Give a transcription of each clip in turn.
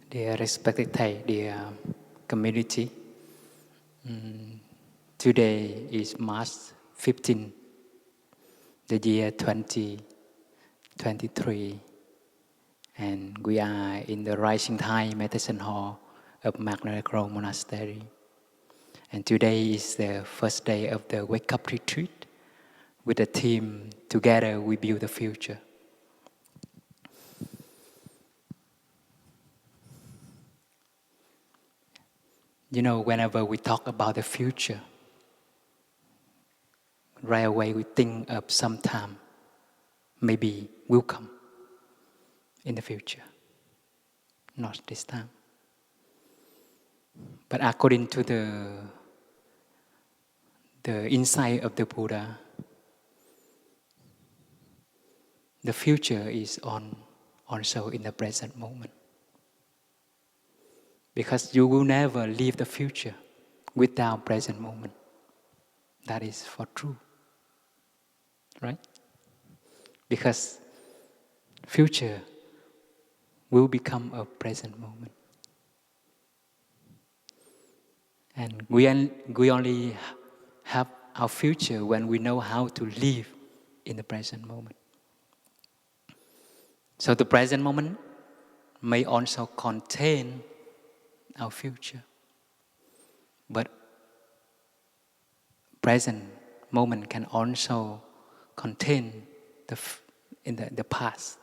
Dear respected Thầy, dear community, today is March 15, the year 2023, and we are in the Rising Tide Meditation Hall of Magna Monastery. And today is the first day of the Wake Up Retreat with the theme, Together We Build the Future. You know, whenever we talk about the future, right away we think of some time, maybe will come in the future. Not this time. But according to the insight of the Buddha, the future is also in the present moment. Because you will never leave the future without present moment. That is for true. Right? Because future will become a present moment. And we only have our future when we know how to live in the present moment. So the present moment may also contain our future. But present moment can also contain the past.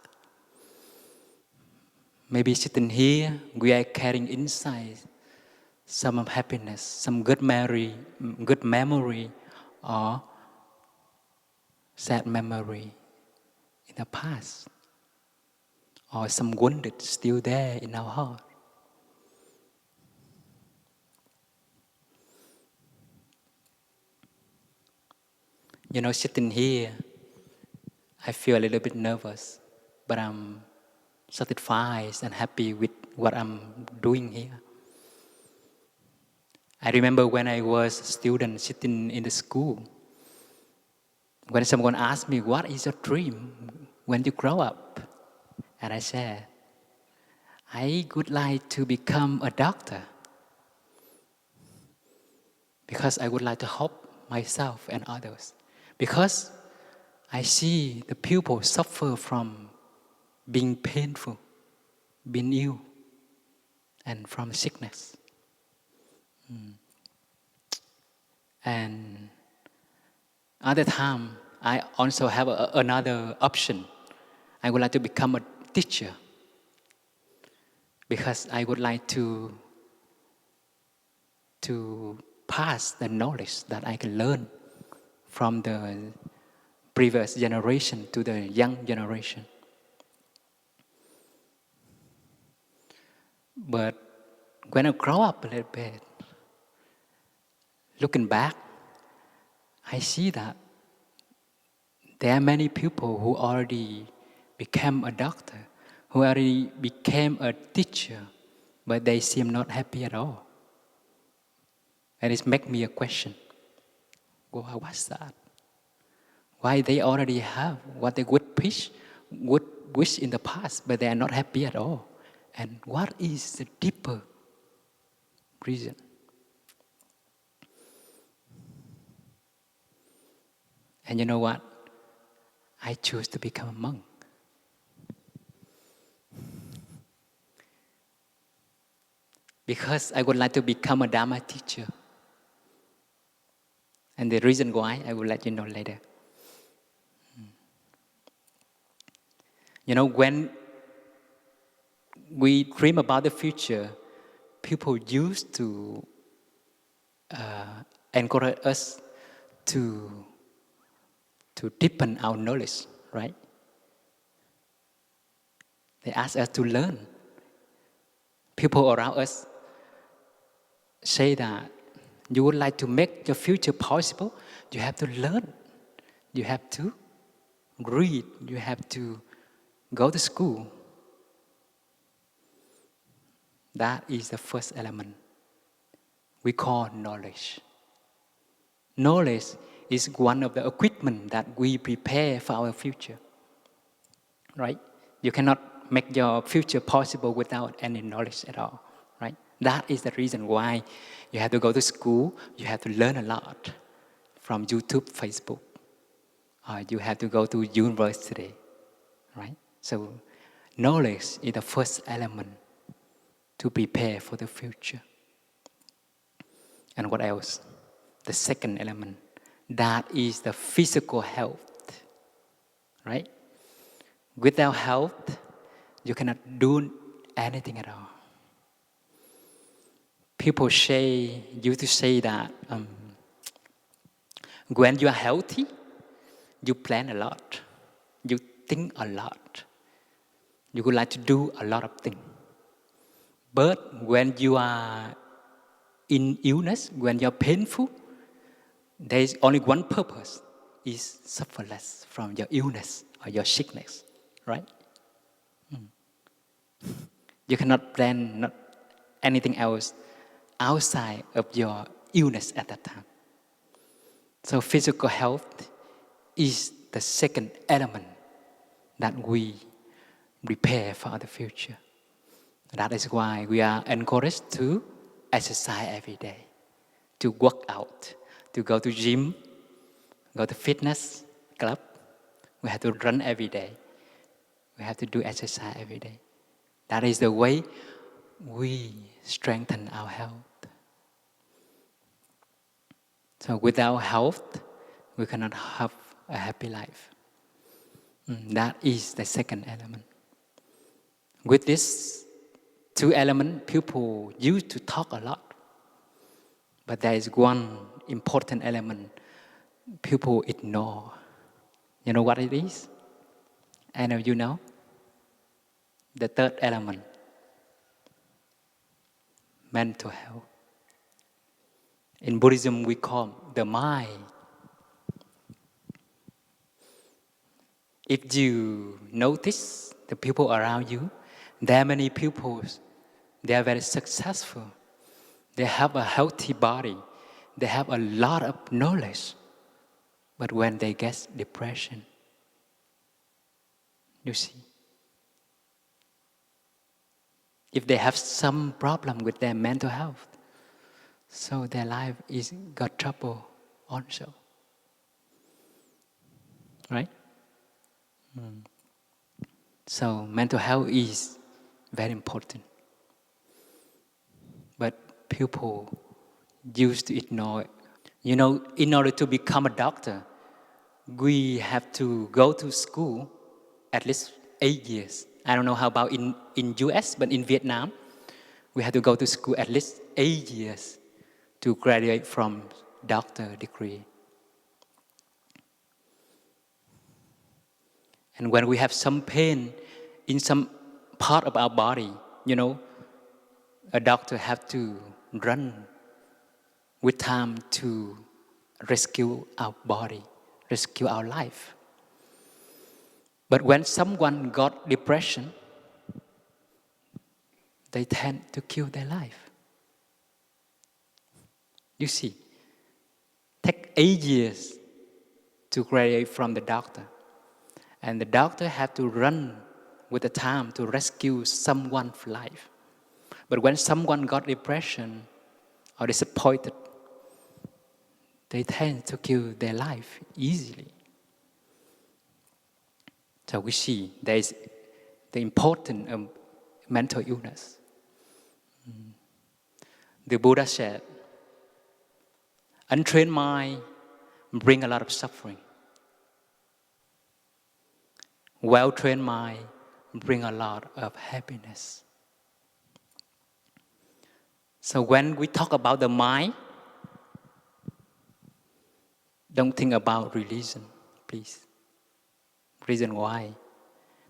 Maybe sitting here, we are carrying inside some of happiness, some good memory, or sad memory in the past, or some wounded still there in our heart. You know, sitting here, I feel a little bit nervous, but I'm satisfied and happy with what I'm doing here. I remember when I was a student sitting in the school, when someone asked me, what is your dream when you grow up? And I said, I would like to become a doctor because I would like to help myself and others. Because I see the people suffer from being painful, being ill, and from sickness. And other time, I also have another option. I would like to become a teacher because I would like to pass the knowledge that I can learn from the previous generation to the young generation. But when I grow up a little bit, looking back, I see that there are many people who already became a doctor, who already became a teacher, but they seem not happy at all. And it makes me a question. Well, what's that? Why they already have what they would wish in the past, but they are not happy at all? And what is the deeper reason? And you know what? I choose to become a monk. Because I would like to become a Dharma teacher. And the reason why, I will let you know later. You know, when we dream about the future, people used to encourage us to deepen our knowledge, right? They ask us to learn. People around us say that you would like to make your future possible, you have to learn. You have to read. You have to go to school. That is the first element we call knowledge. Knowledge is one of the equipment that we prepare for our future. Right? You cannot make your future possible without any knowledge at all, right? That is the reason why you have to go to school, you have to learn a lot from YouTube, Facebook, or you have to go to university, right? So knowledge is the first element to prepare for the future. And what else? The second element, that is the physical health, right? Without health, you cannot do anything at all. People used to say that when you are healthy, you plan a lot, you think a lot, you would like to do a lot of things. But when you are in illness, when you're painful, there is only one purpose, is suffer less from your illness or your sickness, right? You cannot plan not anything else outside of your illness at that time. So physical health is the second element that we prepare for the future. That is why we are encouraged to exercise every day, to work out, to go to gym, go to fitness club. We have to run every day. We have to do exercise every day. That is the way we strengthen our health. So without health, we cannot have a happy life. That is the second element. With these two elements, people used to talk a lot. But there is one important element people ignore. You know what it is? Any of you know? The third element, mental health. In Buddhism, we call the mind. If you notice the people around you, there are many people, they are very successful. They have a healthy body. They have a lot of knowledge. But when they get depression, you see, if they have some problem with their mental health, so their life is got trouble also. Right? So mental health is very important. But people used to ignore it. You know, in order to become a doctor, we have to go to school at least 8 years. I don't know how about in US, but in Vietnam, we have to go to school at least 8 years to graduate from doctor degree. And when we have some pain in some part of our body, you know, a doctor have to run with time to rescue our body, rescue our life. But when someone got depression, they tend to kill their life. You see, take 8 years to graduate from the doctor. And the doctor had to run with the time to rescue someone's life. But when someone got depression or disappointed, they tend to kill their life easily. So we see there is the importance of mental illness. The Buddha said, untrained mind bring a lot of suffering. Well-trained mind bring a lot of happiness. So when we talk about the mind, don't think about religion, please. Reason why?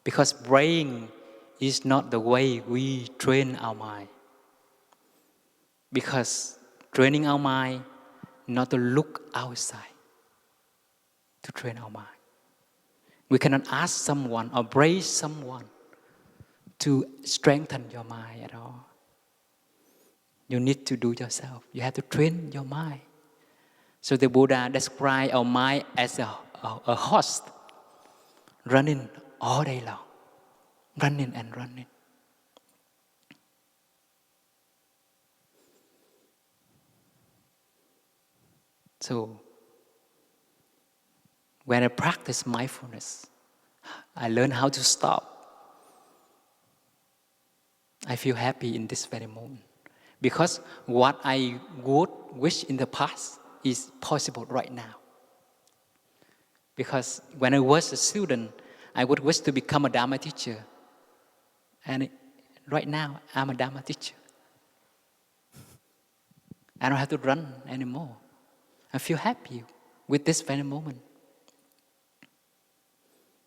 Because praying is not the way we train our mind. Because training our mind not to look outside, to train our mind. We cannot ask someone or praise someone to strengthen your mind at all. You need to do yourself. You have to train your mind. So the Buddha described our mind as a horse running all day long. running and running. So when I practice mindfulness, I learn how to stop. I feel happy in this very moment. Because what I would wish in the past is possible right now. Because when I was a student, I would wish to become a Dharma teacher. And right now, I'm a Dharma teacher. I don't have to run anymore. I feel happy with this very moment.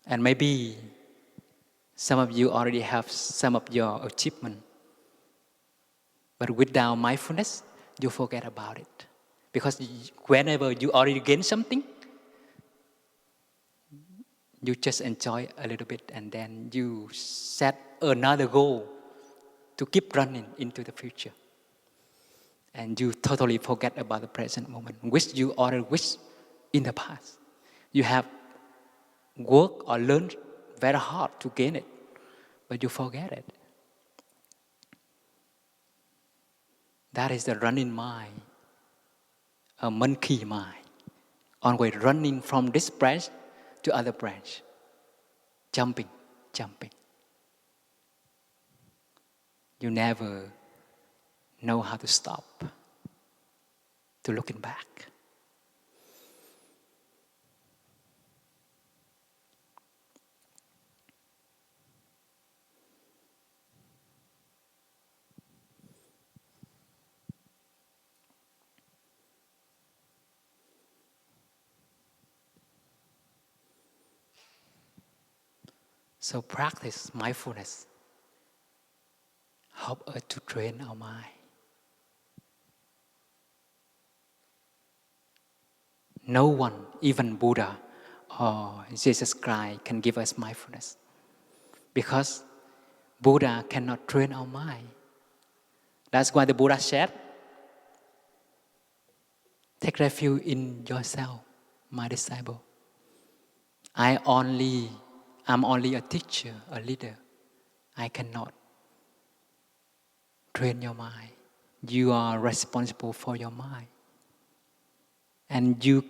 And maybe some of you already have some of your achievement. But without mindfulness, you forget about it. Because whenever you already gain something, you just enjoy a little bit and then you set another goal to keep running into the future. And you totally forget about the present moment, which you already wish in the past. You have worked or learned very hard to gain it, but you forget it. That is the running mind, a monkey mind, always running from this branch to other branch, jumping. You never know how to stop, to looking back. So practice mindfulness help us to train our mind. No one, even Buddha or Jesus Christ, can give us mindfulness. Because Buddha cannot train our mind. That's why the Buddha said, take refuge in yourself, my disciple. I'm only a teacher, a leader. I cannot train your mind. You are responsible for your mind. And you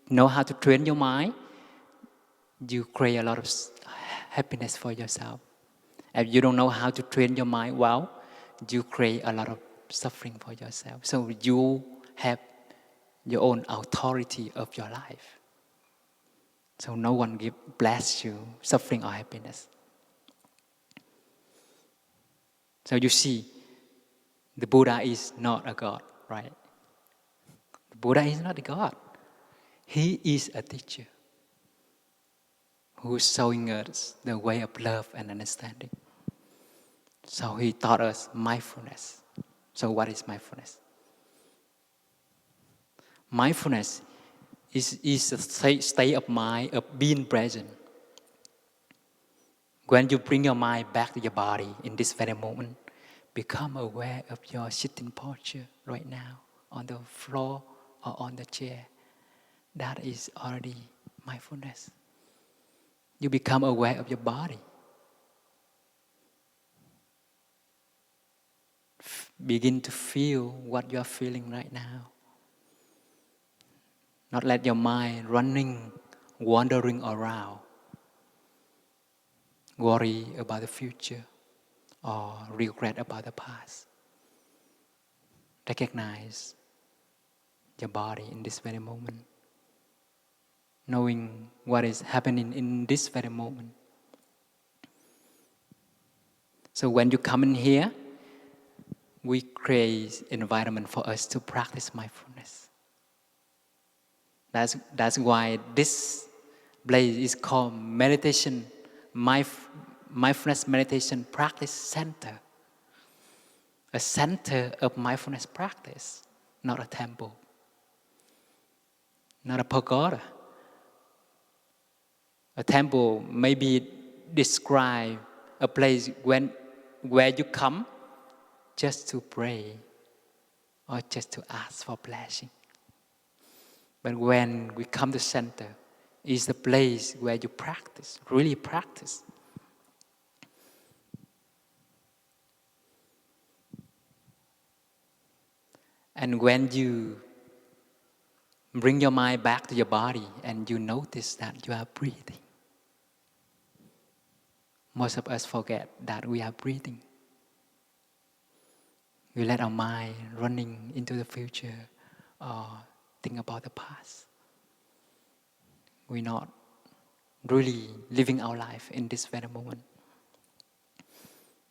know how to train your mind, you create a lot of happiness for yourself. If you don't know how to train your mind well, you create a lot of suffering for yourself. So you have your own authority of your life. So no one bless you suffering or happiness. So you see, the Buddha is not a God, right? The Buddha is not a God. He is a teacher who is showing us the way of love and understanding. So he taught us mindfulness. So what is mindfulness? Mindfulness is a state of mind of being present. When you bring your mind back to your body in this very moment, become aware of your sitting posture right now on the floor or on the chair. That is already mindfulness. You become aware of your body. Begin to feel what you are feeling right now. Not let your mind wandering around. Worry about the future or regret about the past. Recognize your body in this very moment. Knowing what is happening in this very moment. So when you come in here, we create an environment for us to practice mindfulness. That's why this place is called meditation, mindfulness meditation practice center. A center of mindfulness practice, not a temple, not a pagoda. A temple maybe describe a place where you come just to pray or just to ask for blessing. But when we come to center, it's the place where you practice, really practice. And when you bring your mind back to your body and you notice that you are breathing, most of us forget that we are breathing. We let our mind running into the future or think about the past. We're not really living our life in this very moment.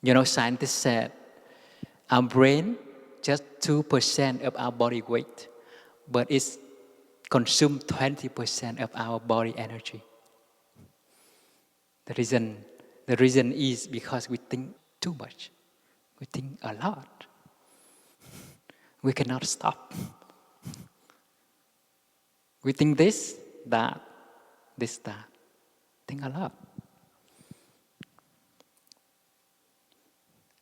You know, scientists said our brain just 2% of our body weight, but it's consumes 20% of our body energy. The reason is because we think too much. We think a lot. We cannot stop. We think this, that. Think a lot.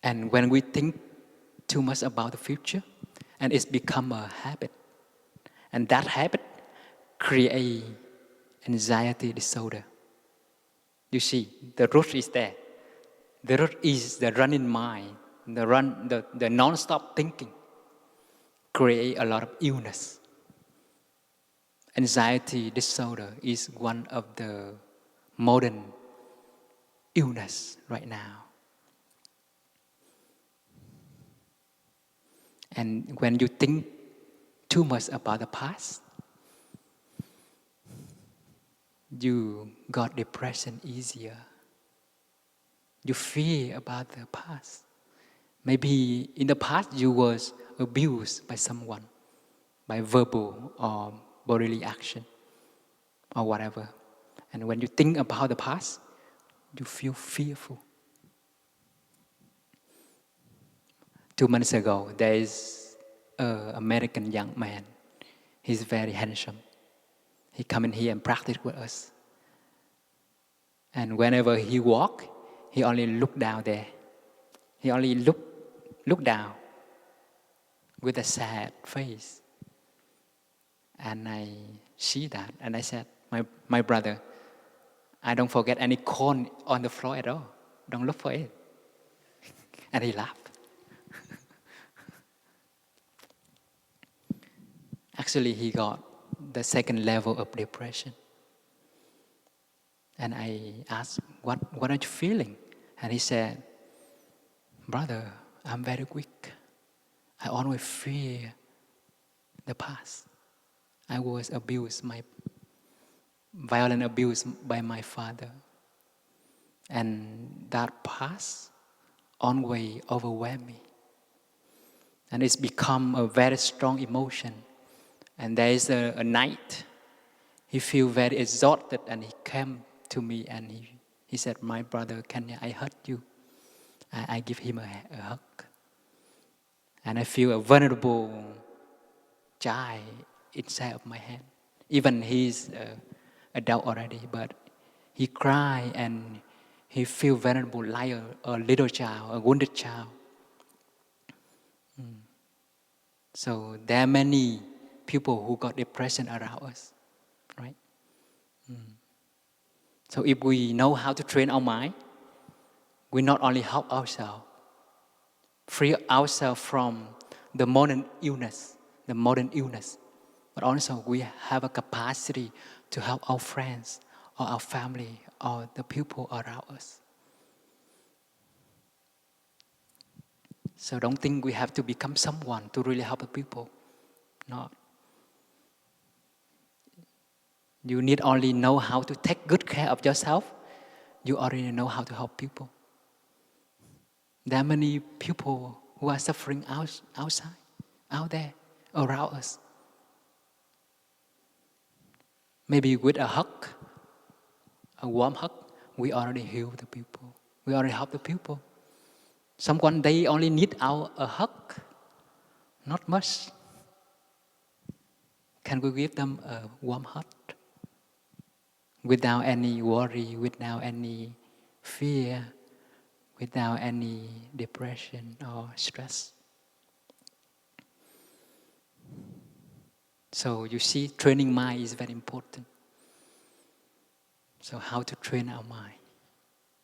And when we think too much about the future, and it's become a habit, and that habit create anxiety disorder. You see, the root is there. The root is the running mind, the non-stop thinking, create a lot of illness. Anxiety disorder is one of the modern illness right now. And when you think too much about the past, you got depression easier. You fear about the past. Maybe in the past you was abused by someone, by verbal or bodily action or whatever. And when you think about the past, you feel fearful. 2 months ago, there is an American young man. He's very handsome. He come in here and practice with us. And whenever he walk, he only look down there. He only look down with a sad face. And I see that, and I said, my brother, I don't forget any cone on the floor at all. Don't look for it. And he laughed. Actually, he got the second level of depression. And I asked, what are you feeling? And he said, brother, I'm very weak. I always fear the past. I was violent abused by my father. And that past always overwhelmed me. And it's become a very strong emotion. And there is a night, he feel very exhausted and he came to me and he said, my brother, can I hurt you? I give him a hug. And I feel a vulnerable child inside of my hand. Even he's adult already, but he cry and he feel vulnerable like a little child, a wounded child. So there are many people who got depression around us, right? So if we know how to train our mind, we not only help ourselves, free ourselves from the modern illness, but also we have a capacity to help our friends or our family or the people around us. So don't think we have to become someone to really help the people. No. You need only know how to take good care of yourself. You already know how to help people. There are many people who are suffering outside, out there, around us. Maybe with a hug, a warm hug, we already heal the people. We already help the people. Someone, they only need a hug, not much. Can we give them a warm hug? Without any worry, without any fear, without any depression or stress. So you see, training mind is very important. So how to train our mind?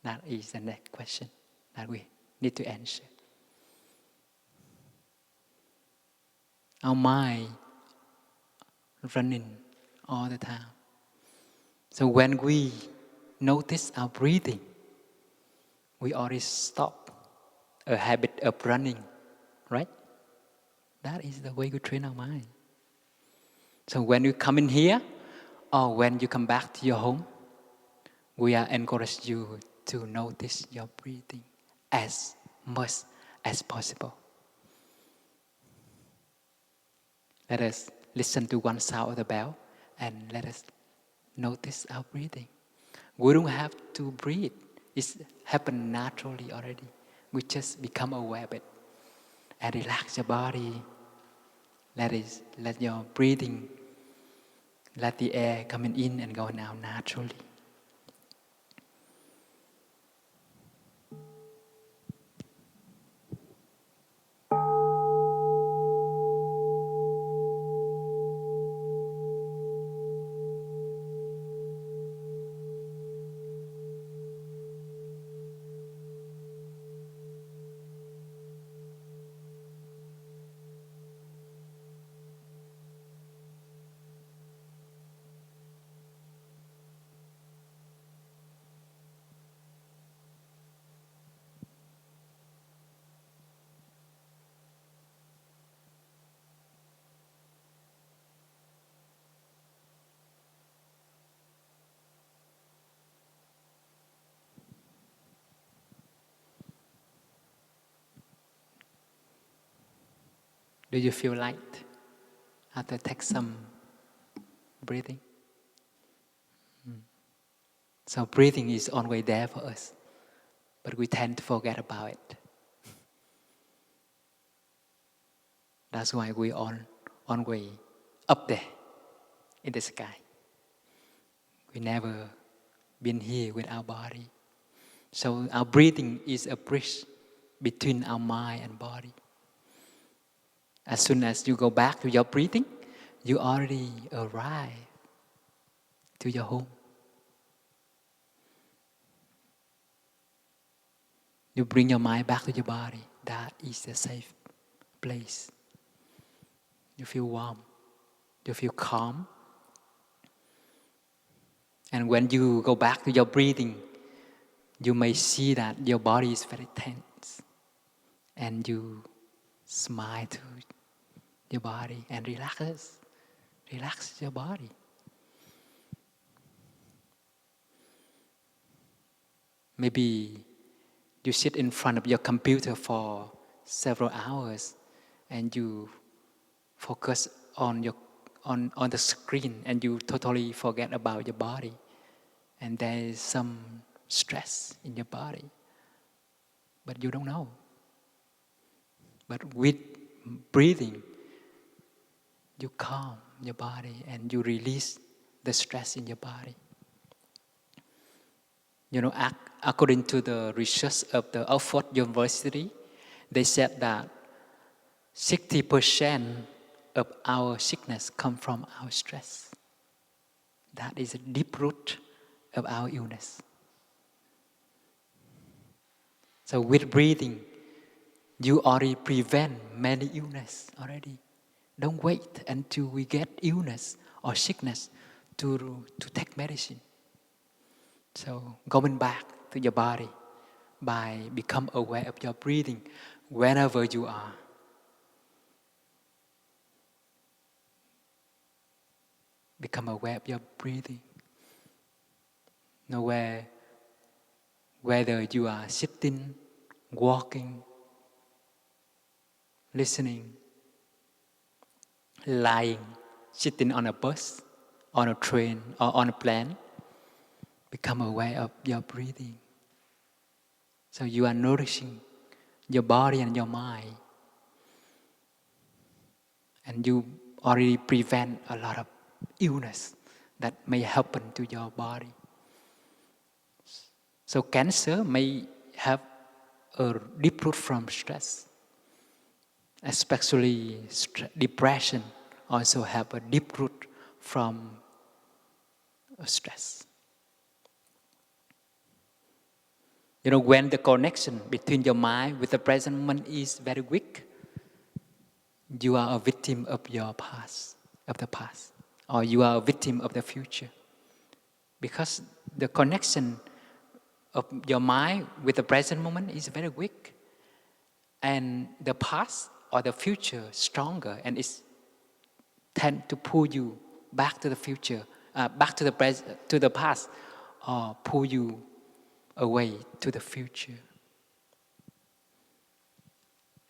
That is the next question that we need to answer. Our mind running all the time. So when we notice our breathing, we already stop a habit of running, right? That is the way we train our mind. So when you come in here, or when you come back to your home, we are encourage you to notice your breathing as much as possible. Let us listen to one sound of the bell and let us notice our breathing. We don't have to breathe. It's happened naturally already. We just become aware of it and relax your body. Let your breathing, let the air coming in and going out naturally. Do you feel light after take some breathing? So breathing is always there for us, but we tend to forget about it. That's why we always up there in the sky. We never been here with our body. So our breathing is a bridge between our mind and body. As soon as you go back to your breathing, you already arrive to your home. You bring your mind back to your body. That is a safe place. You feel warm. You feel calm. And when you go back to your breathing, you may see that your body is very tense. And you smile to your body and relax your body. Maybe you sit in front of your computer for several hours and you focus on the screen and you totally forget about your body. And there is some stress in your body, but you don't know. But with breathing, you calm your body and you release the stress in your body. You know, according to the research of the Oxford University, they said that 60% of our sickness come from our stress. That is a deep root of our illness. So with breathing, you already prevent many illness already. Don't wait until we get illness or sickness to take medicine. So going back to your body by become aware of your breathing whenever you are. Become aware of your breathing. Know whether you are sitting, walking, listening, lying, sitting on a bus, on a train, or on a plane. Become aware of your breathing. So you are nourishing your body and your mind. And you already prevent a lot of illness that may happen to your body. So cancer may have a deep root from stress. Especially depression also have a deep root from stress. You know, when the connection between your mind with the present moment is very weak, you are a victim of your past, of the past, or you are a victim of the future. Because the connection of your mind with the present moment is very weak. And the past or the future stronger, and it's tend to pull you back to the future, back to the present, to the past, or pull you away to the future.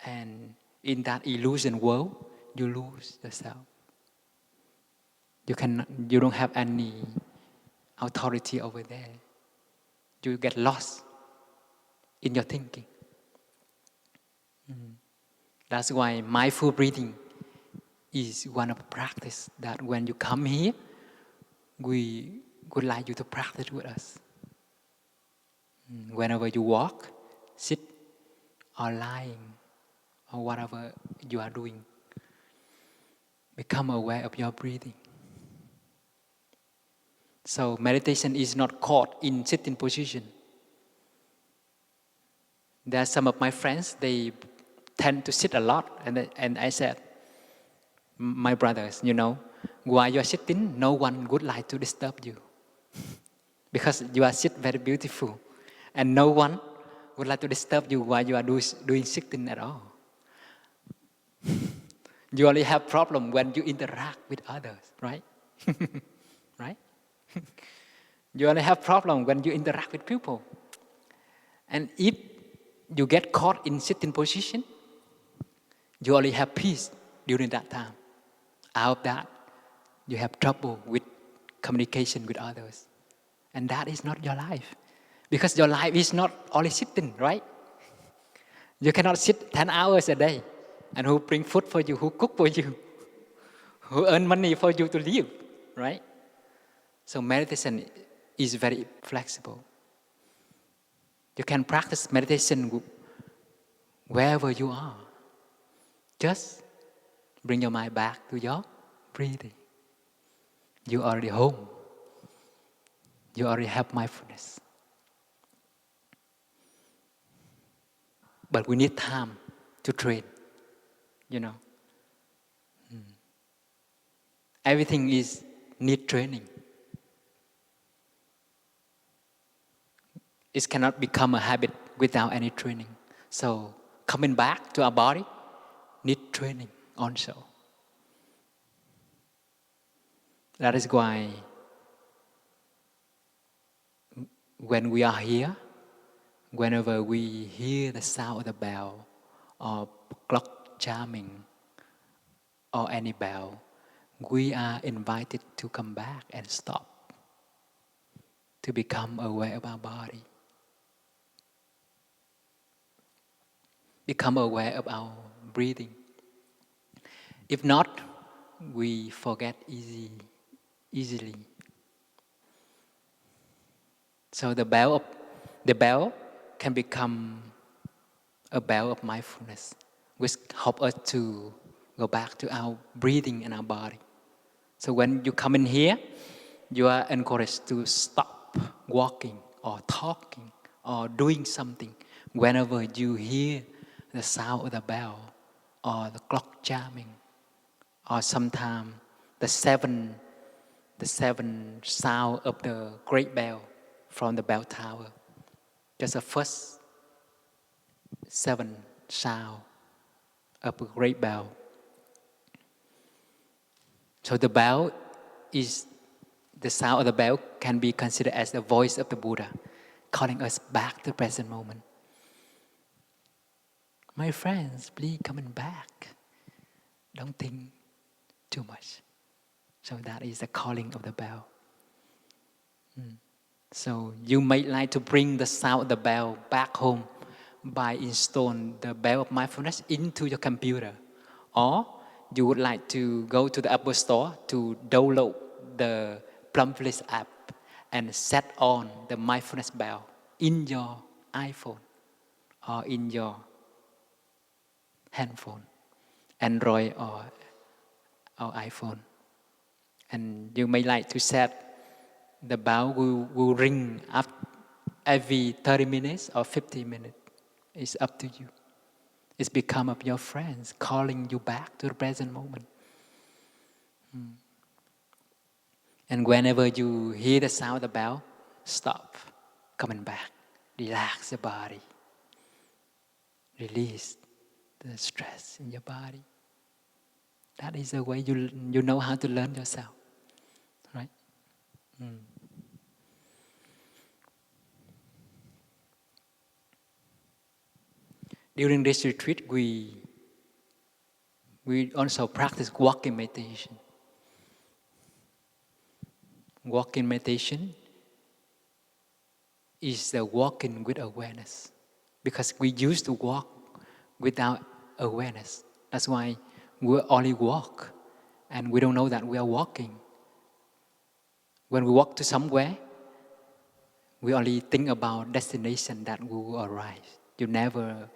And in that illusion world, you lose yourself. You don't have any authority over there. You get lost in your thinking. That's why mindful breathing is one of the practice that when you come here, we would like you to practice with us. Whenever you walk, sit, or lying, or whatever you are doing, become aware of your breathing. So meditation is not caught in sitting position. There are some of my friends, they tend to sit a lot, and I said, my brothers, while you are sitting, no one would like to disturb you. Because you are sit very beautiful. And no one would like to disturb you while you are doing sitting at all. You only have problem when you interact with others, right? Right? You only have problem when you interact with people. And if you get caught in sitting position, you only have peace during that time. Out of that, you have trouble with communication with others. And that is not your life. Because your life is not only sitting, right? You cannot sit 10 hours a day. And who bring food for you, who cook for you, who earn money for you to live, right? So meditation is very flexible. You can practice meditation wherever you are. Just bring your mind back to your breathing. You are already home. You already have mindfulness. But we need time to train, Everything need training. It cannot become a habit without any training. So coming back to our body need training also. That is why when we are here, whenever we hear the sound of the bell or clock chiming or any bell, we are invited to come back and stop, to become aware of our body, become aware of our breathing. If not, we forget easily. So the bell can become a bell of mindfulness, which help us to go back to our breathing and our body. So when you come in here, you are encouraged to stop walking or talking or doing something whenever you hear the sound of the bell or the clock chiming, or sometimes the seven sound of the great bell from the bell tower. Just the first 7 sound of a great bell. So the bell is, the sound of the bell can be considered as the voice of the Buddha, calling us back to the present moment. My friends, please coming back. Don't think too much. So that is the calling of the bell. So you may like to bring the sound of the bell back home by installing the bell of mindfulness into your computer. Or you would like to go to the Apple Store to download the Plumflix app and set on the mindfulness bell in your iPhone or in your handphone, Android or iPhone. And you may like to set the bell will ring up every 30 minutes or 50 minutes. It's up to you. It's become of your friends calling you back to the present moment. And whenever you hear the sound of the bell, stop, coming back, relax the body, release the stress in your body. That is the way you know how to learn yourself, right? During this retreat, we also practice walking meditation. Walking meditation is the walking with awareness, because we used to walk without awareness. That's why we only walk and we don't know that we are walking. When we walk to somewhere, we only think about destination that we will arrive. You never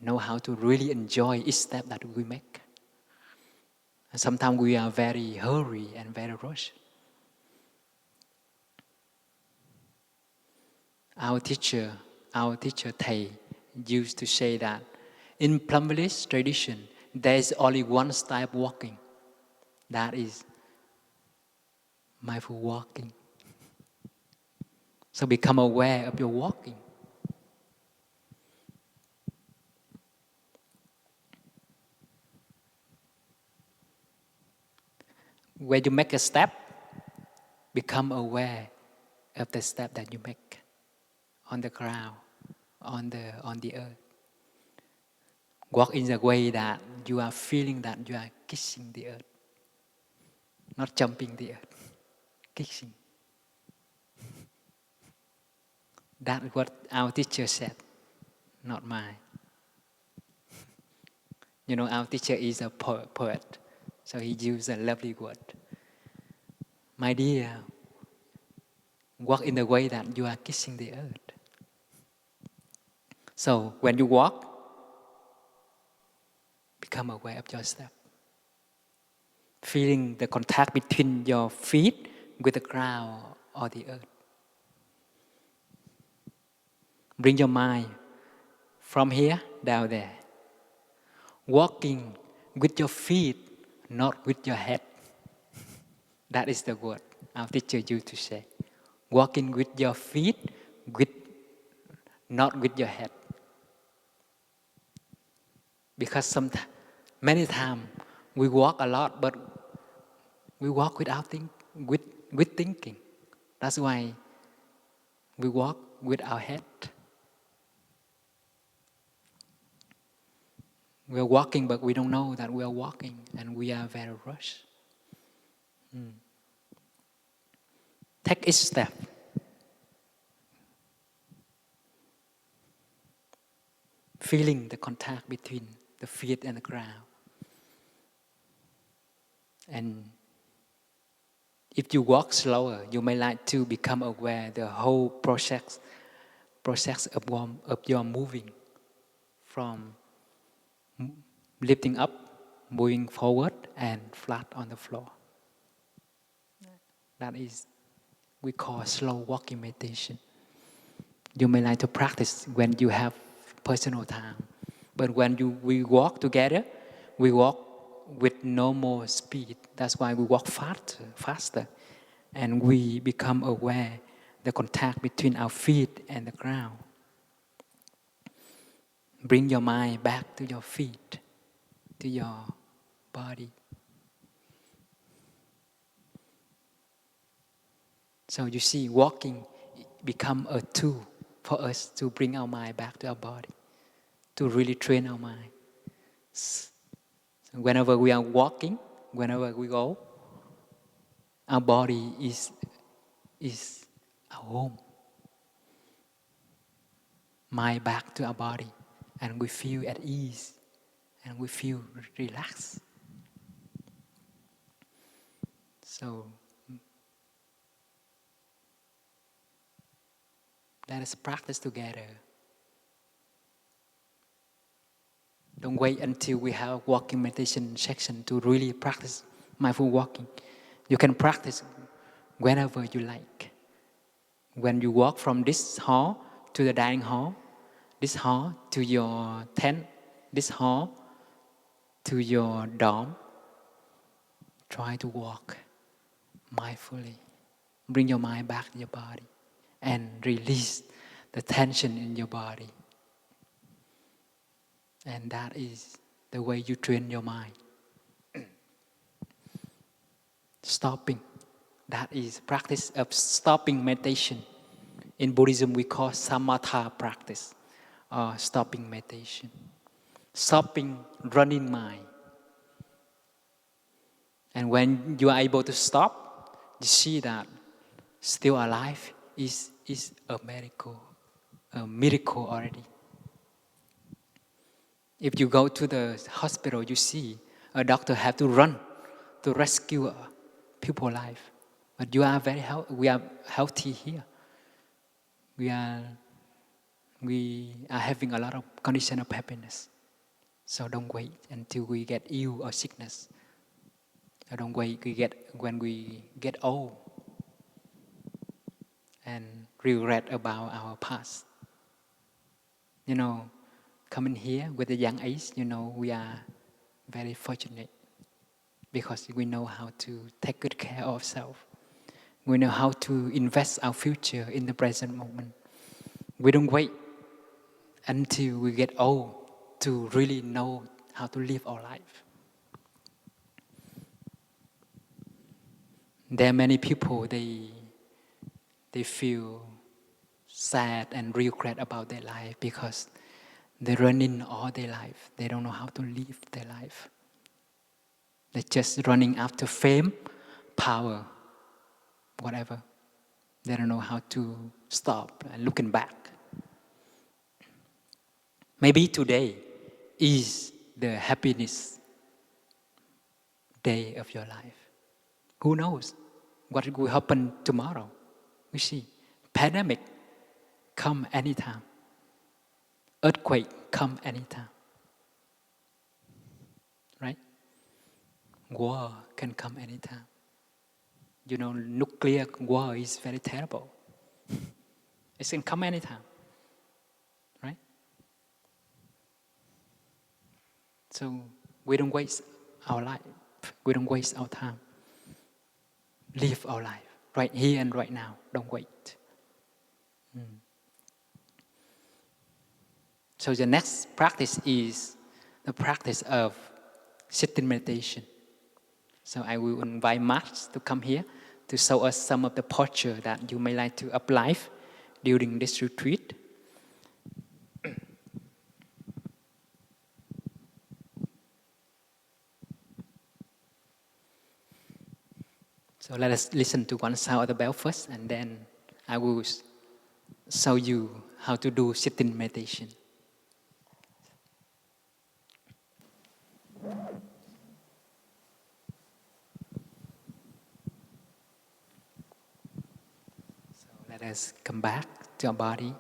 know how to really enjoy each step that we make. And sometimes we are very hurry and very rushed. Our teacher Thầy used to say that in Plumvillage tradition, there is only one style of walking. That is mindful walking. So become aware of your walking. When you make a step, become aware of the step that you make on the ground, on the earth. Walk in the way that you are feeling that you are kissing the earth, not jumping the earth, kissing. That's what our teacher said, not mine. You know, our teacher is a poet, so he used a lovely word. My dear, walk in the way that you are kissing the earth. So when you walk, become aware of your step. Feeling the contact between your feet with the ground or the earth. Bring your mind from here down there. Walking with your feet, not with your head. That is the word our teacher used to say. Walking with your feet, not with your head. Because many times we walk a lot, but we walk without with thinking. That's why we walk with our head. We are walking, but we don't know that we are walking, and we are very rushed. Take each step. Feeling the contact between the feet and the ground. And if you walk slower, you may like to become aware the whole process of your moving, from lifting up, moving forward, and flat on the floor. That is, we call slow walking meditation. You may like to practice when you have personal time. But when we walk together, we walk with no more speed. That's why we walk faster. And we become aware the contact between our feet and the ground. Bring your mind back to your feet, to your body. So you see, walking become a tool for us to bring our mind back to our body, to really train our mind. So whenever we are walking, whenever we go, our body is our home. Mind back to our body, and we feel at ease, and we feel relaxed. So let us practice together. Don't wait until we have a walking meditation section to really practice mindful walking. You can practice whenever you like. When you walk from this hall to the dining hall, this hall to your tent this hall to your dorm, try to walk mindfully. Bring your mind back to your body and release the tension in your body. And that is the way you train your mind. Stopping. That is practice of stopping meditation. In Buddhism, we call samatha practice, or stopping meditation. Stopping running mind. And when you are able to stop, you see that still alive is a miracle already. If you go to the hospital, you see a doctor have to run to rescue people's life. But we are healthy here. We are having a lot of condition of happiness. So don't wait until we get ill or sickness. Or don't wait when we get old and regret about our past. Coming here with a young age, we are very fortunate because we know how to take good care of ourselves. We know how to invest our future in the present moment. We don't wait until we get old to really know how to live our life. There are many people, they feel sad and regret about their life because they run in all their life. They don't know how to live their life. They're just running after fame, power, whatever. They don't know how to stop and looking back. Maybe today is the happiness day of your life. Who knows what will happen tomorrow? We see. Pandemic come anytime. Earthquake come anytime. Right? War can come anytime. Nuclear war is very terrible. It can come anytime. Right? So we don't waste our life. We don't waste our time. Live our life right here and right now. Don't wait. So the next practice is the practice of sitting meditation. So I will invite Max to come here to show us some of the posture that you may like to apply during this retreat. So let us listen to one sound of the bell first, and then I will show you how to do sitting meditation. So let us come back to our body,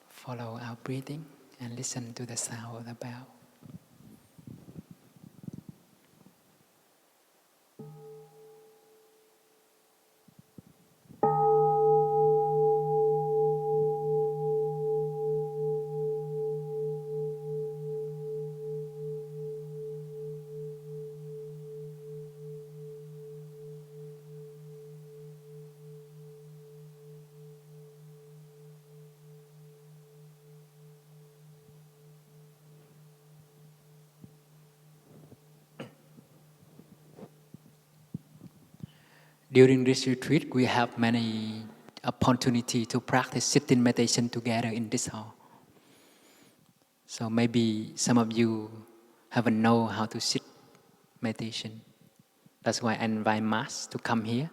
follow our breathing, and listen to the sound of the bell. During this retreat, we have many opportunity to practice sitting meditation together in this hall. So maybe some of you haven't know how to sit meditation. That's why I invite Mas to come here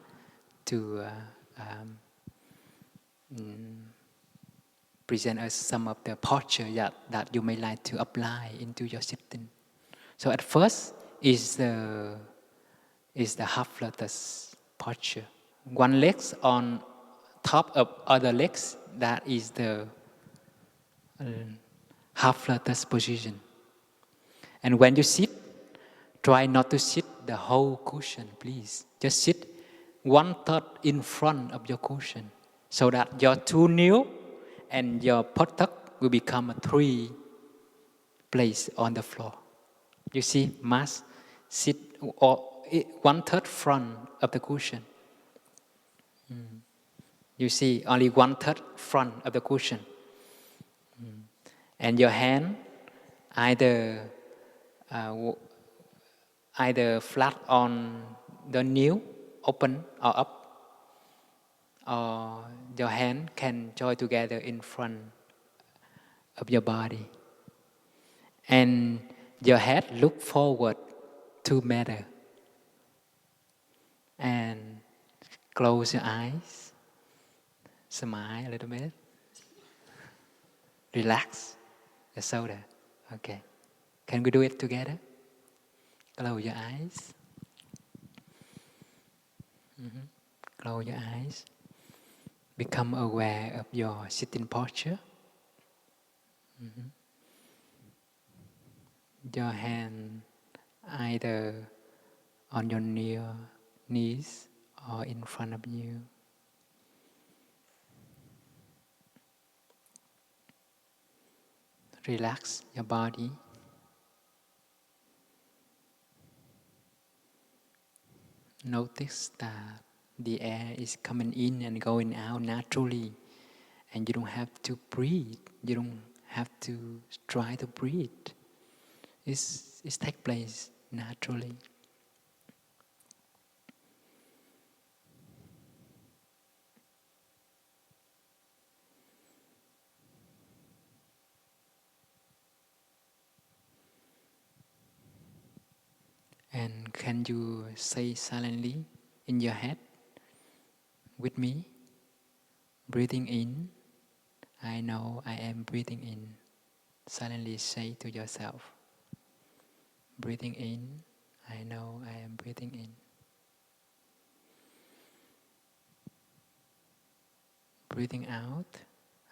to present us some of the posture that you may like to apply into your sitting. So at first is the half lotus posture. One leg on top of other legs, that is the half lotus position. And when you sit, try not to sit the whole cushion, please. Just sit 1/3 in front of your cushion so that your two nails and your buttock will become a 3 place on the floor. You see, mass sit or 1/3 front of the cushion. You see, only 1/3 front of the cushion. And your hand either either flat on the nail, open or up, or your hand can join together in front of your body. And your head look forward to matter. And close your eyes. Smile a little bit. Relax the shoulder. Okay. Can we do it together? Close your eyes. Close your eyes. Become aware of your sitting posture. Your hand either on your knees or in front of you. Relax your body. Notice that the air is coming in and going out naturally, and you don't have to breathe. You don't have to try to breathe. It takes place naturally. And can you say silently in your head with me? Breathing in, I know I am breathing in. Silently say to yourself. Breathing in, I know I am breathing in. Breathing out,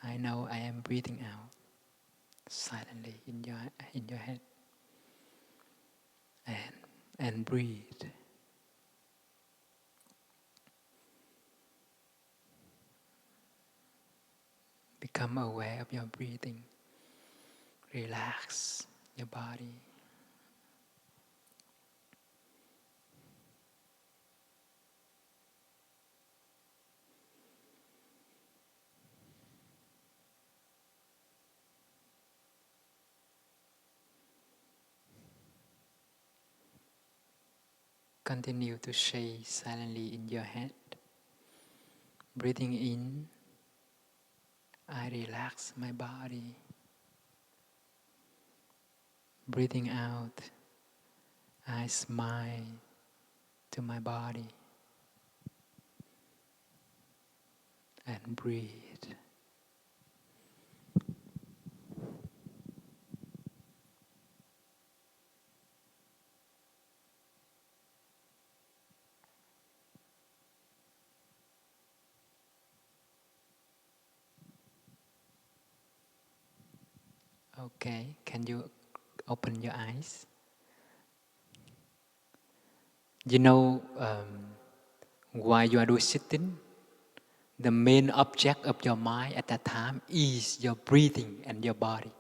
I know I am breathing out. Silently in your head. And breathe. Become aware of your breathing. Relax your body. Continue to say silently in your head. Breathing in, I relax my body. Breathing out, I smile to my body. And breathe. Okay, can you open your eyes? You know, while you are doing sitting, the main object of your mind at that time is your breathing and your body.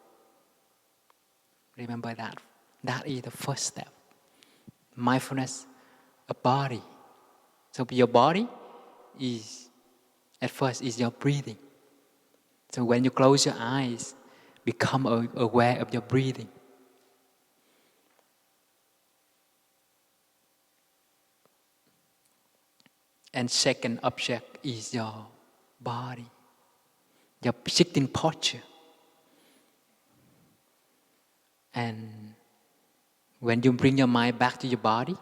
Remember that. That is the first step. Mindfulness of body. So your body is, at first, is your breathing. So when you close your eyes, become aware of your breathing. And second object is your body, your sitting posture. And when you bring your mind back to your body,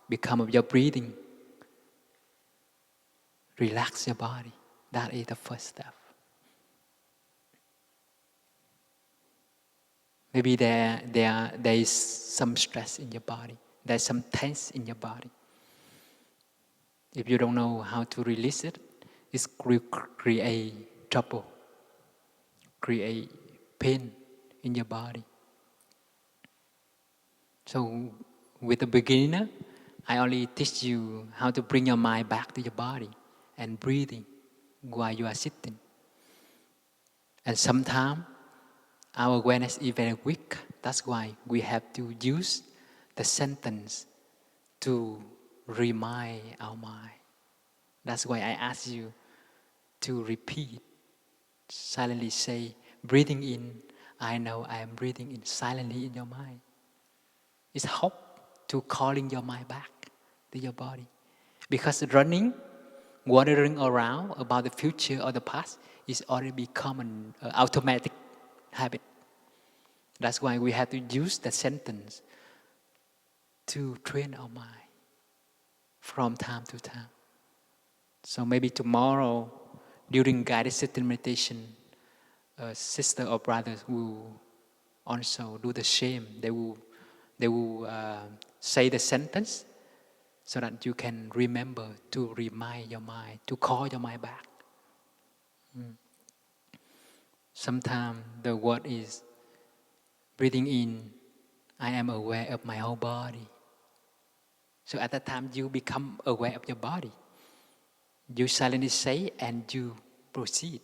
become of your breathing. Relax your body. That is the first step. Maybe there is some stress in your body. There's some tense in your body. If you don't know how to release it, it will create trouble, create pain in your body. So with a beginner, I only teach you how to bring your mind back to your body and breathing while you are sitting. And sometimes our awareness is very weak. That's why we have to use the sentence to remind our mind. That's why I ask you to repeat, silently say, breathing in, I know I am breathing in, silently in your mind. It's help to calling your mind back to your body. Because running, wandering around about the future or the past is already become an automatic habit. That's why we have to use the sentence to train our mind from time to time. So maybe tomorrow, during guided sitting meditation, a sister or brothers will also do the same. They will say the sentence so that you can remember to remind your mind, to call your mind back. Sometimes the word is breathing in, I am aware of my whole body. So at that time you become aware of your body. You silently say and you proceed.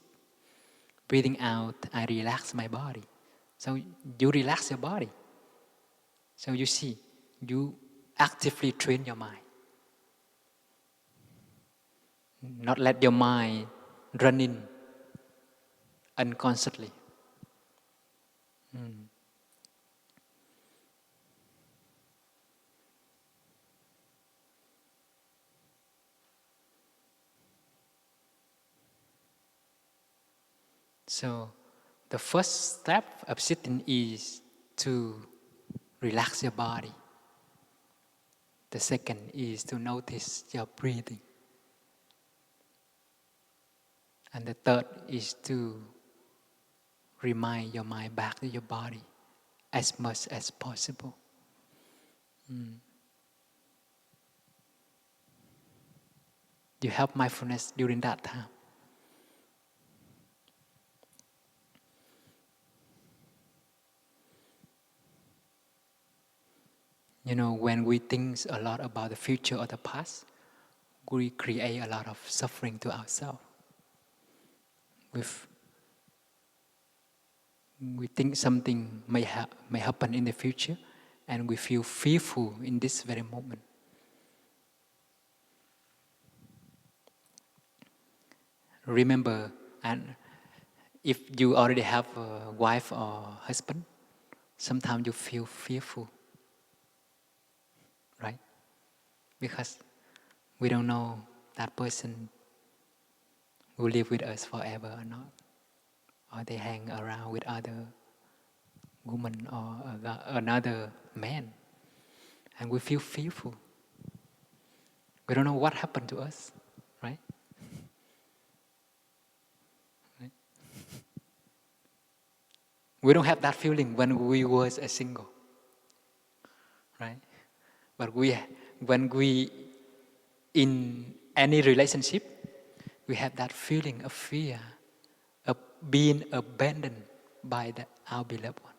Breathing out, I relax my body. So you relax your body. So you see, you actively train your mind. Not let your mind run in unconsciously. So the first step of sitting is to relax your body. The second is to notice your breathing. And the third is to remind your mind back to your body as much as possible. You have mindfulness during that time. You know, when we think a lot about the future or the past, we create a lot of suffering to ourselves. We think something may happen in the future, and we feel fearful in this very moment. Remember, and if you already have a wife or husband, sometimes you feel fearful, right? Because we don't know that person will live with us forever or not, or they hang around with other woman or another man, and we feel fearful. We don't know what happened to us, right? We don't have that feeling when we was a single, right? But when we in any relationship, we have that feeling of fear of being abandoned by our beloved one.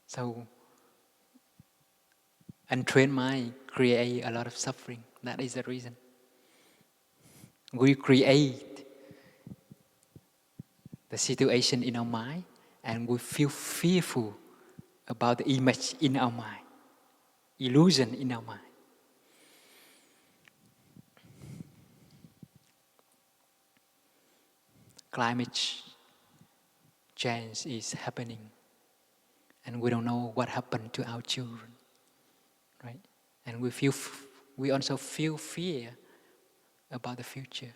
So, untrained mind create a lot of suffering. That is the reason. We create the situation in our mind and we feel fearful about the image in our mind, illusion in our mind. Climate change is happening and we don't know what happened to our children, right? And we also feel fear about the future.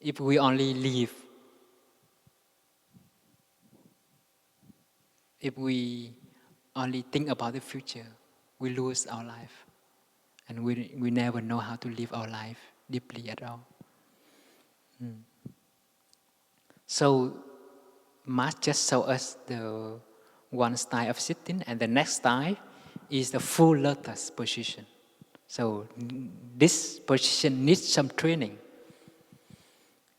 If we only live, if we only think about the future, we lose our life. And we never know how to live our life deeply at all. So, Mass just show us the one style of sitting, and the next style is the full lotus position. So, this position needs some training.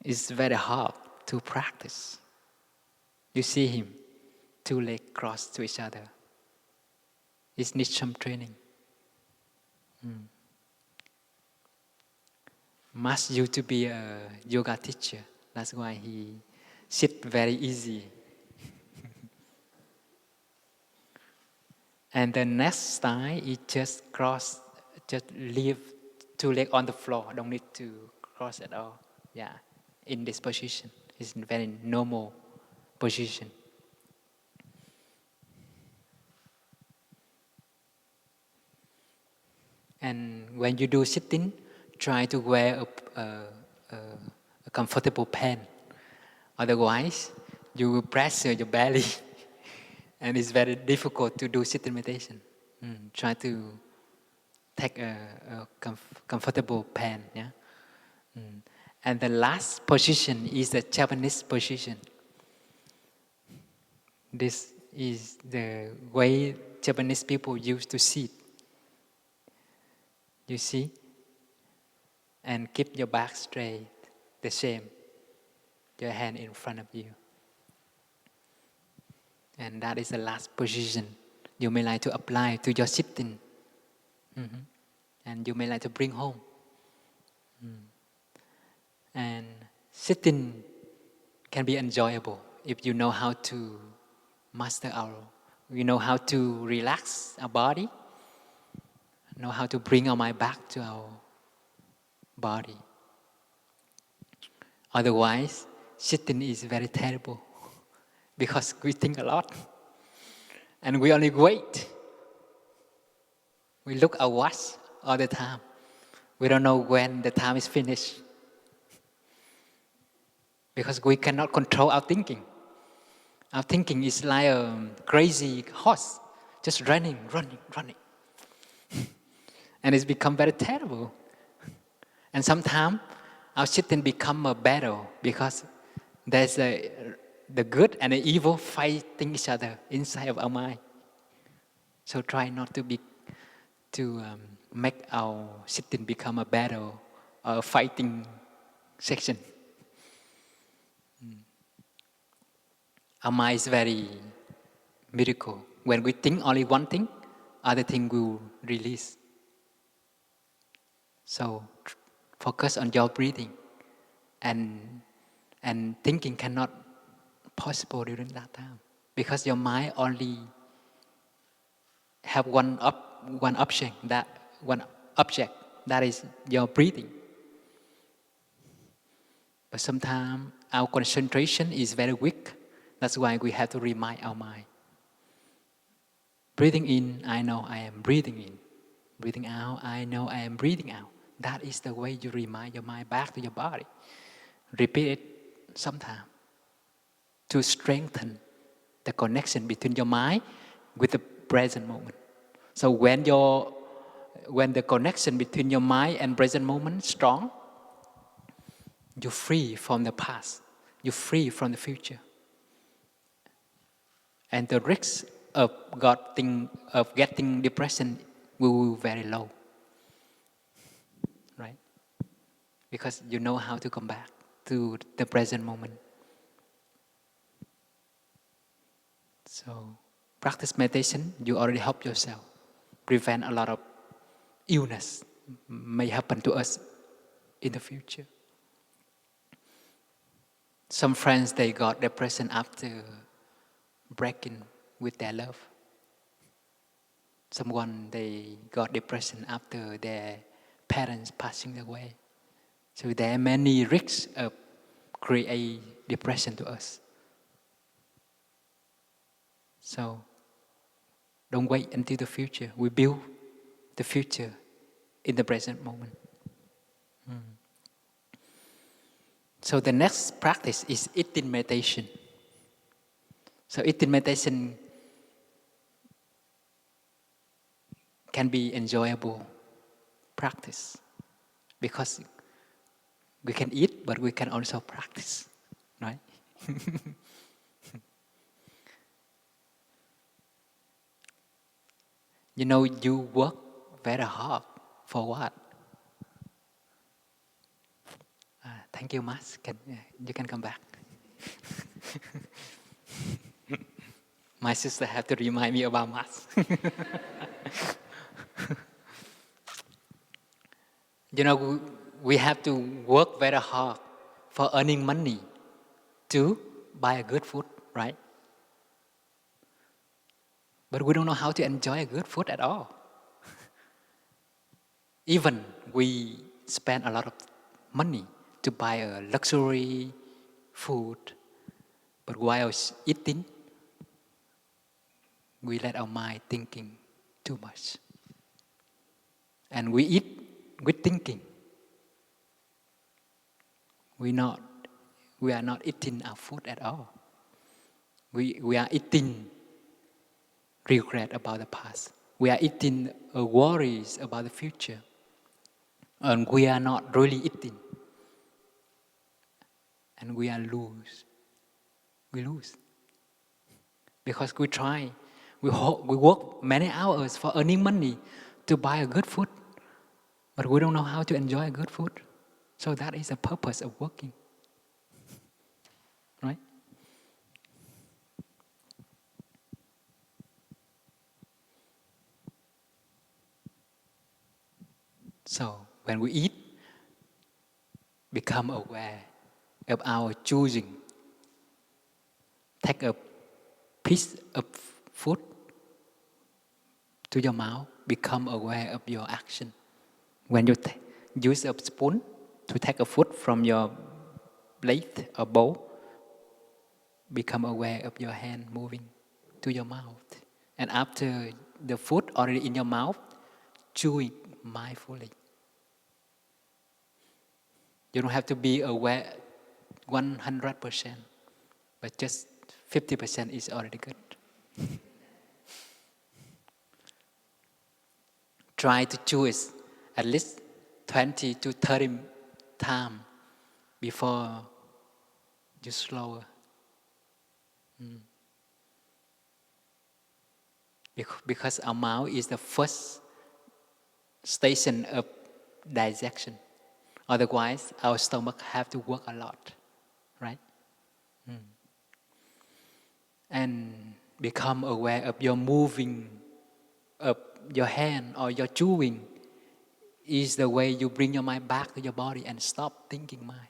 It's very hard to practice. You see him, two legs crossed to each other. It needs some training. Mas used to be a yoga teacher. That's why he sit very easy. And the next style is just leave two legs on the floor. Don't need to cross at all. Yeah, in this position. It's a very normal position. And when you do sitting, try to wear a comfortable pant. Otherwise, you will pressure your belly. And it's very difficult to do sitting meditation. Try to take a comfortable pant. Yeah? And the last position is the Japanese position. This is the way Japanese people used to sit. You see? And keep your back straight, the same. Your hand in front of you. And that is the last position you may like to apply to your sitting. And you may like to bring home. And sitting can be enjoyable if you know how to master we know how to relax our body, know how to bring our mind back to our body. Otherwise, sitting is very terrible because we think a lot and we only wait. We look at watch all the time. We don't know when the time is finished because we cannot control our thinking. Our thinking is like a crazy horse, just running. And it's become very terrible. And sometimes our sitting become a battle because there's the good and the evil fighting each other inside of our mind. So try not to make our sitting become a battle or a fighting section. Our mind is very miracle. When we think only one thing, other thing will release. So focus on your breathing, and thinking cannot possible during that time because your mind only have one object that is your breathing. But sometimes our concentration is very weak. That's why we have to remind our mind. Breathing in, I know I am breathing in. Breathing out, I know I am breathing out. That is the way you remind your mind back to your body. Repeat it sometime to strengthen the connection between your mind with the present moment. So when the connection between your mind and present moment is strong, you're free from the past. You're free from the future. And the risk of getting depression will be very low. Right? Because you know how to come back to the present moment. So practice meditation, you already help yourself. Prevent a lot of illness may happen to us in the future. Some friends, they got depression after breaking with their love. Someone, they got depression after their parents passing away. So there are many risks of create depression to us. So don't wait until the future. We build the future in the present moment. So the next practice is eating meditation. So eating meditation can be enjoyable practice because we can eat, but we can also practice, right? You know, you work very hard for what? Thank you, Mas. You can come back. My sister had to remind me about Mas. You know, we have to work very hard for earning money to buy a good food, right? But we don't know how to enjoy a good food at all. Even we spend a lot of money to buy a luxury food, but while eating, we let our mind thinking too much. And we eat with thinking. We are not eating our food at all. We are eating regret about the past. We are eating worries about the future. And we are not really eating. And we lose. We lose. Because we work many hours for earning money to buy a good food. But we don't know how to enjoy good food. So that is the purpose of working. Right? So when we eat, become aware of our choosing. Take a piece of food to your mouth, become aware of your action. When you use a spoon to take a food from your plate or bowl, become aware of your hand moving to your mouth. And after the food already in your mouth, chew it mindfully. You don't have to be aware 100%, but just 50% is already good. Try to chew it at least 20 to 30 times before you slower. Because our mouth is the first station of digestion. Otherwise, our stomach have to work a lot, right? And become aware of your moving of your hand or your chewing is the way you bring your mind back to your body and stop thinking mind.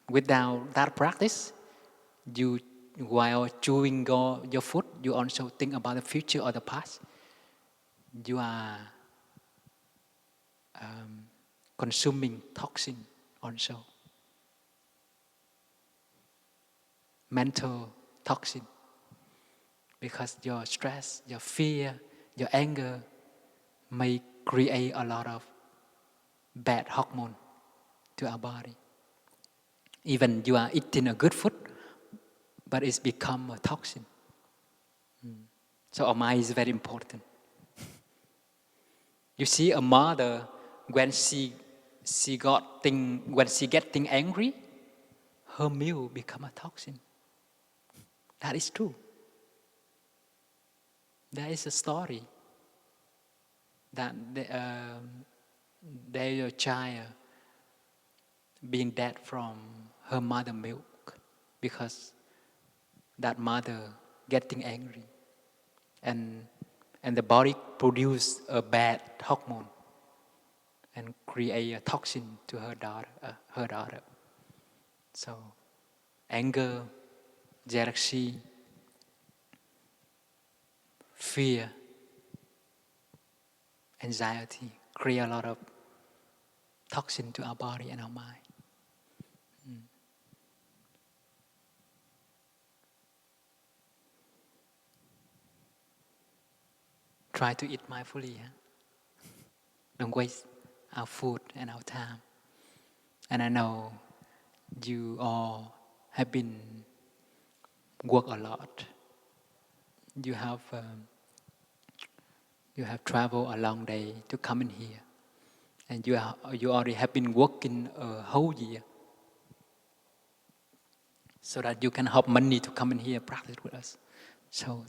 Without that practice, while chewing your food, you also think about the future or the past. You are consuming toxin also. Mental toxin. Because your stress, your fear, your anger may create a lot of bad hormone to our body. Even you are eating a good food, but it's become a toxin. So our mind is very important. You see, a mother when she getting angry, her meal become a toxin. That is true. There is a story that their child being dead from her mother milk because that mother getting angry, and the body produce a bad hormone and create a toxin to her daughter. So anger, jealousy, fear, anxiety create a lot of toxin to our body and our mind. Try to eat mindfully. Don't waste our food and our time. And I know you all have been work a lot. You have traveled a long day to come in here, and you already have been working a whole year, so that you can have money to come in here and practice with us. So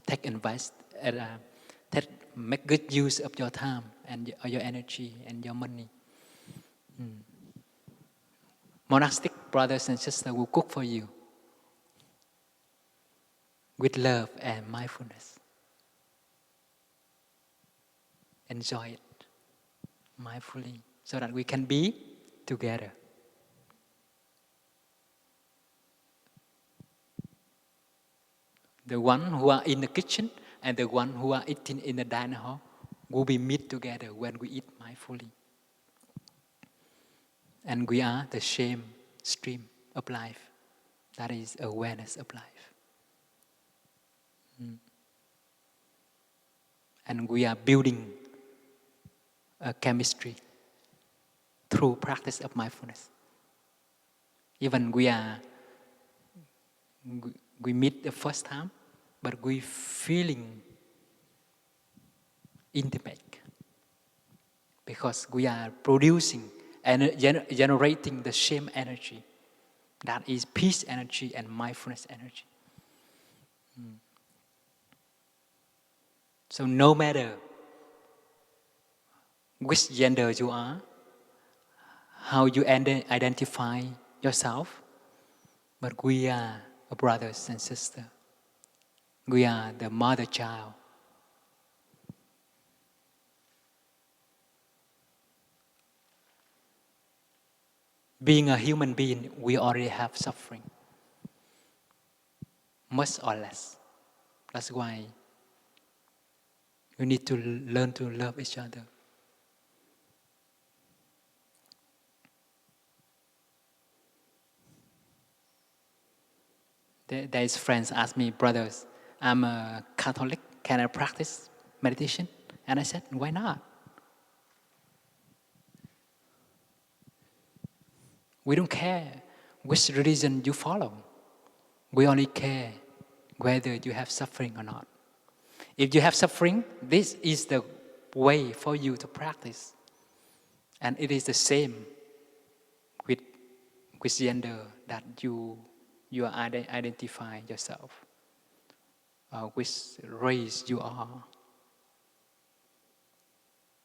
make good use of your time and your energy and your money. Monastic brothers and sisters will cook for you with love and mindfulness. Enjoy it mindfully so that we can be together. The one who are in the kitchen and the one who are eating in the dining hall will be meet together when we eat mindfully. And we are the same stream of life. That is awareness of life. And we are building a chemistry through practice of mindfulness. Even we meet the first time, but we feeling intimate because we are producing and generating the same energy. That is peace energy and mindfulness energy. So no matter which gender you are, how you identify yourself, but we are brothers and sisters. We are the mother-child. Being a human being, we already have suffering, much or less. That's why we need to learn to love each other. There's friends ask me, brothers, I'm a Catholic, can I practice meditation? And I said, why not? We don't care which religion you follow. We only care whether you have suffering or not. If you have suffering, this is the way for you to practice. And it is the same with gender that you identify yourself, which race you are.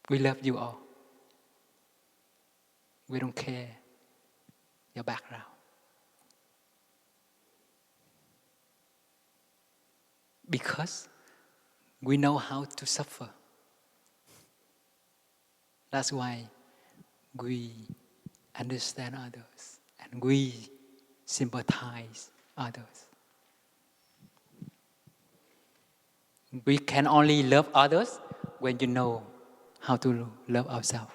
We love you all. We don't care your background. Because we know how to suffer. That's why we understand others and we sympathize others. We can only love others when you know how to love ourselves.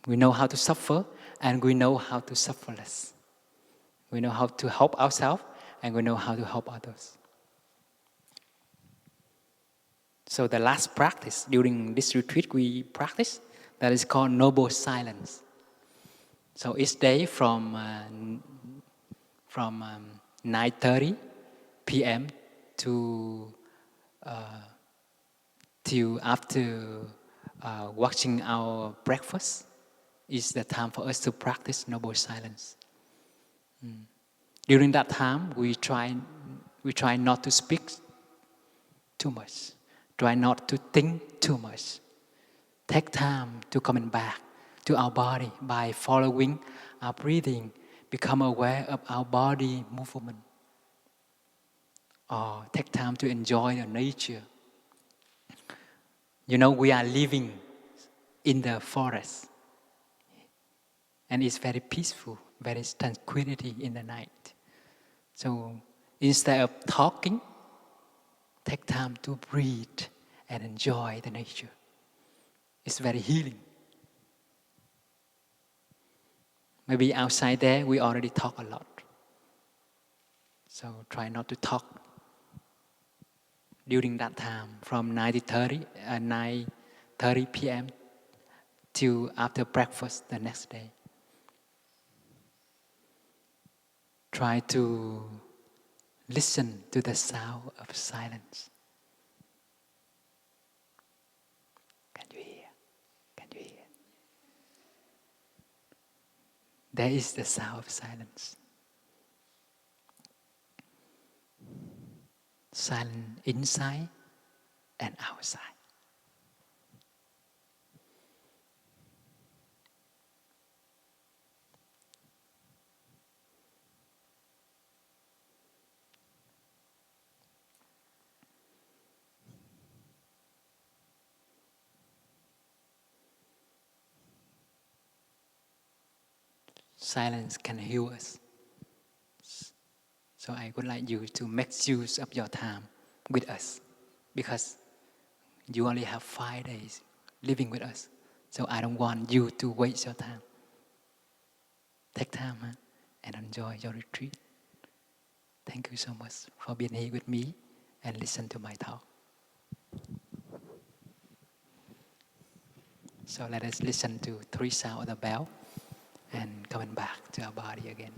We know how to suffer and we know how to suffer less. We know how to help ourselves and we know how to help others. So the last practice during this retreat we practice, that is called noble silence. So each day from 9:30 p.m. to till after watching our breakfast is the time for us to practice noble silence. During that time, we try not to speak too much. Try not to think too much. Take time to coming back to our body by following our breathing. Become aware of our body movement. Or take time to enjoy the nature. You know, we are living in the forest. And it's very peaceful, very tranquility in the night. So instead of talking, take time to breathe and enjoy the nature. It's very healing. Maybe outside there, we already talk a lot. So try not to talk during that time from 9:30 p.m. till after breakfast the next day. Try to listen to the sound of silence. Can you hear? Can you hear? There is the sound of silence. Silence inside and outside. silence can heal us. So I would like you to make use of your time with us, because you only have 5 days living with us. So I don't want you to waste your time. Take time and enjoy your retreat. Thank you so much for being here with me and listen to my talk. So let us listen to 3 sounds of the bell and coming back to our body again.